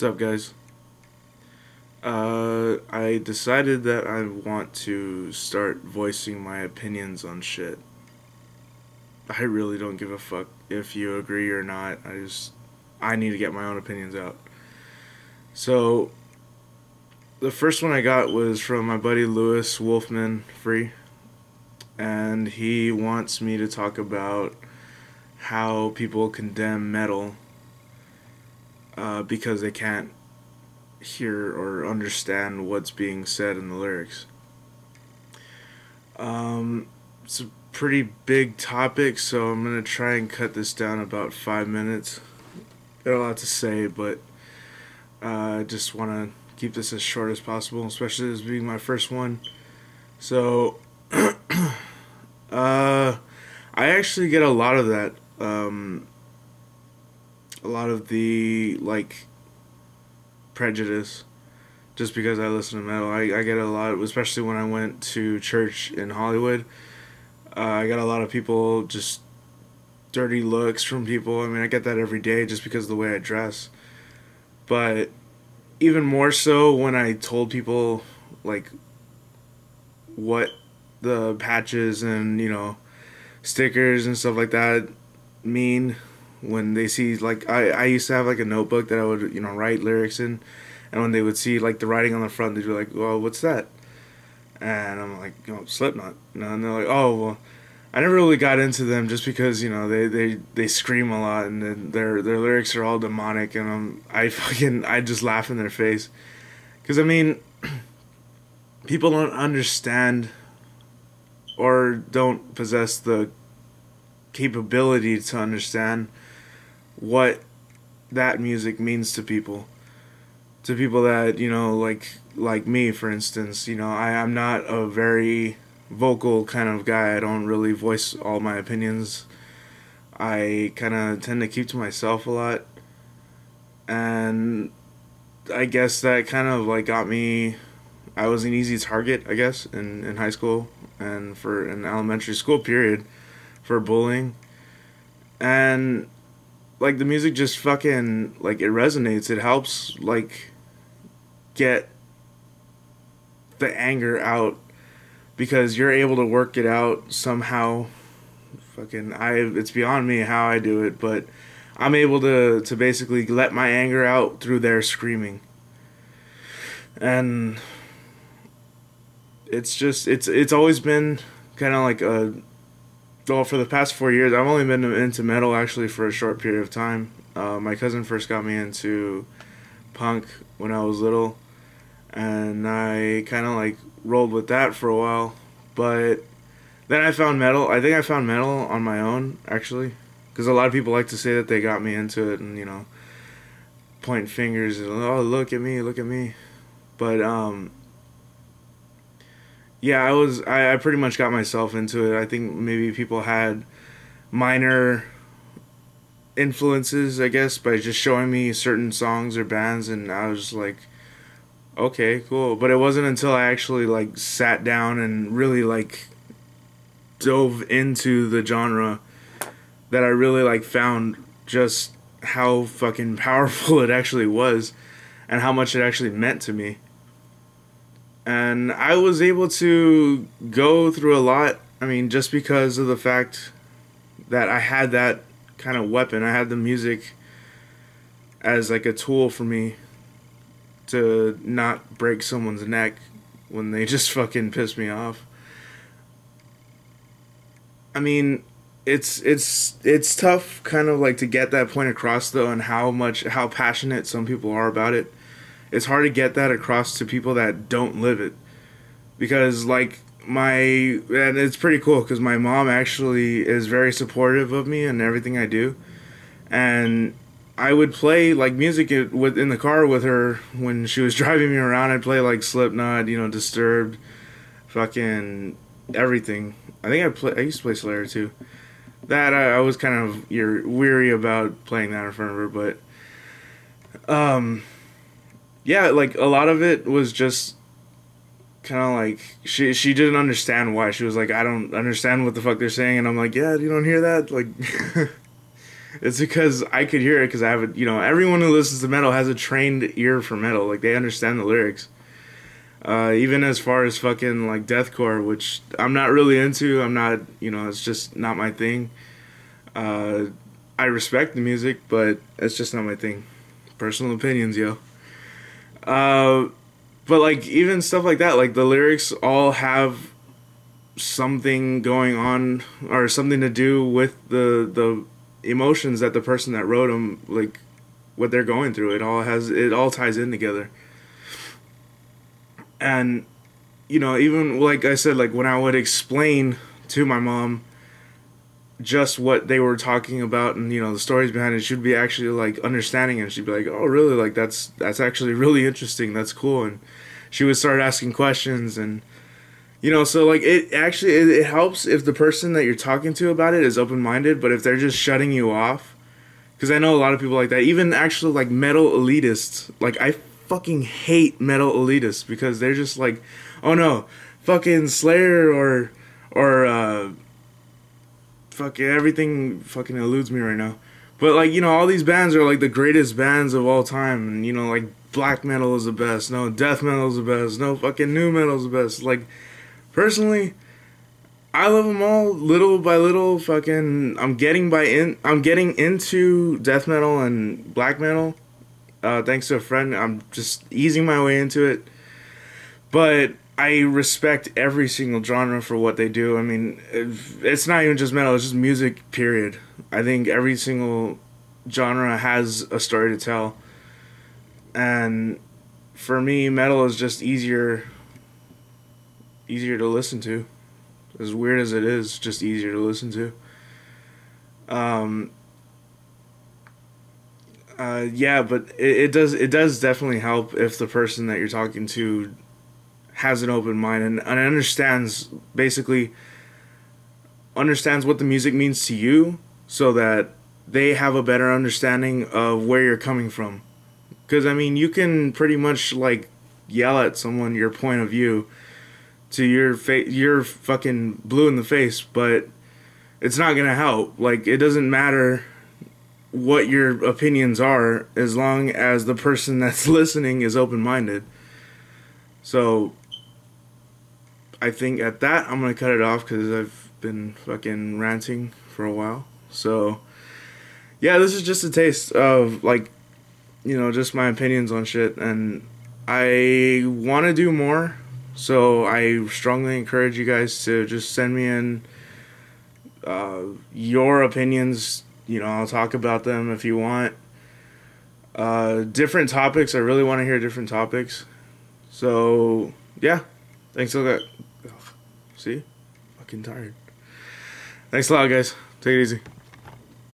What's up, guys? I decided that I want to start voicing my opinions on shit. I really don't give a fuck if you agree or not. I need to get my own opinions out. So, the first one I got was from my buddy Lewis Wolfman, free. And he wants me to talk about how people condemn metal because they can't hear or understand what's being said in the lyrics. It's a pretty big topic, so I'm gonna try and cut this down about 5 minutes. Got a lot to say, but I just want to keep this as short as possible, especially as being my first one. So, I actually get a lot of that. A lot of the, like, prejudice just because I listen to metal. I get a lot, especially when I went to church in Hollywood. I got a lot of people, just dirty looks from people. I mean, I get that every day just because of the way I dress. But even more so when I told people, like, what the patches and, stickers and stuff like that mean when they see, like, I used to have, like, a notebook that I would, write lyrics in, and when they would see, like, the writing on the front, they'd be like, well, what's that? And I'm like, Slipknot, and they're like, oh, well, I never really got into them just because, they scream a lot, and then their lyrics are all demonic, and I just laugh in their face, because, I mean, people don't understand or don't possess the capability to understand what that music means to people. To people that, like me, for instance, I'm not a very vocal kind of guy. I don't really voice all my opinions. I kind of tend to keep to myself a lot. And I guess that kind of, like, got me... I was an easy target, I guess, in high school and for an elementary school period for bullying. And, like, the music just fucking, like, it resonates. It helps, like, get the anger out because you're able to work it out somehow. It's beyond me how I do it, but I'm able to basically let my anger out through their screaming. And it's always been kind of like well, for the past 4 years, I've only been into metal actually for a short period of time. My cousin first got me into punk when I was little, and I kind of, like, rolled with that for a while. But then I found metal. I think I found metal on my own, actually, because a lot of people like to say that they got me into it and, point fingers and, oh, look at me, look at me. But, yeah, I pretty much got myself into it. I think maybe people had minor influences, I guess, by just showing me certain songs or bands, and I was just like, okay, cool. But it wasn't until I actually, like, sat down and really, like, dove into the genre that I really, like, found just how fucking powerful it actually was and how much it actually meant to me. And I was able to go through a lot, I mean, just because of the fact that I had that kind of weapon. I had the music as, like, a tool for me to not break someone's neck when they just fucking piss me off. I mean, it's tough kind of, like, to get that point across, though, and how passionate some people are about it. It's hard to get that across to people that don't live it. Because, like, and it's pretty cool because my mom actually is very supportive of me and everything I do. And I would play, like, music in the car with her when she was driving me around. I'd play, like, Slipknot, Disturbed, fucking everything. I think I used to play Slayer too. That I was kind of weary about playing that in front of her, but yeah, like, a lot of it was just kind of like she didn't understand why. She was like, I don't understand what the fuck they're saying, and I'm like, yeah, you don't hear that, like. It's because I could hear it because I have a, everyone who listens to metal has a trained ear for metal. Like, they understand the lyrics. Even as far as fucking, like, deathcore, which I'm not really into. I'm not, it's just not my thing. I respect the music, but it's just not my thing. Personal opinions, yo. But, like, even stuff like that, like, the lyrics all have something going on or something to do with the emotions that the person that wrote them, like, what they're going through. It all ties in together. And, even, like I said, like, when I would explain to my mom just what they were talking about and, the stories behind it, she'd be actually, like, understanding it. She'd be like, oh, really? Like, that's actually really interesting. That's cool. And she would start asking questions and, so, like, it helps if the person that you're talking to about it is open-minded, but if they're just shutting you off, because I know a lot of people like that, even actually, like, metal elitists, like, I fucking hate metal elitists, because they're just like, oh no, fucking Slayer or fucking everything fucking eludes me right now. But, like, all these bands are, like, the greatest bands of all time, and, like, black metal is the best, no, death metal is the best, no, fucking new metal is the best. Like, personally, I love them all little by little. Fucking, I'm getting into death metal and black metal, thanks to a friend. I'm just easing my way into it, but I respect every single genre for what they do. I mean, it's not even just metal, it's just music, period. I think every single genre has a story to tell. And for me, metal is just easier to listen to. As weird as it is, just easier to listen to. Yeah, but it does definitely help if the person that you're talking to has an open mind and understands what the music means to you, so that they have a better understanding of where you're coming from. Because, I mean, you can pretty much, like, yell at someone your point of view to you're fucking blue in the face, but it's not gonna help. Like, it doesn't matter what your opinions are as long as the person that's listening is open-minded. So I think at that I'm gonna cut it off because I've been fucking ranting for a while. So yeah, this is just a taste of, like, just my opinions on shit, and I want to do more. So I strongly encourage you guys to just send me in your opinions. I'll talk about them if you want. Different topics. I really want to hear different topics. So yeah, thanks a lot. See, fucking tired. Thanks a lot, guys. Take it easy.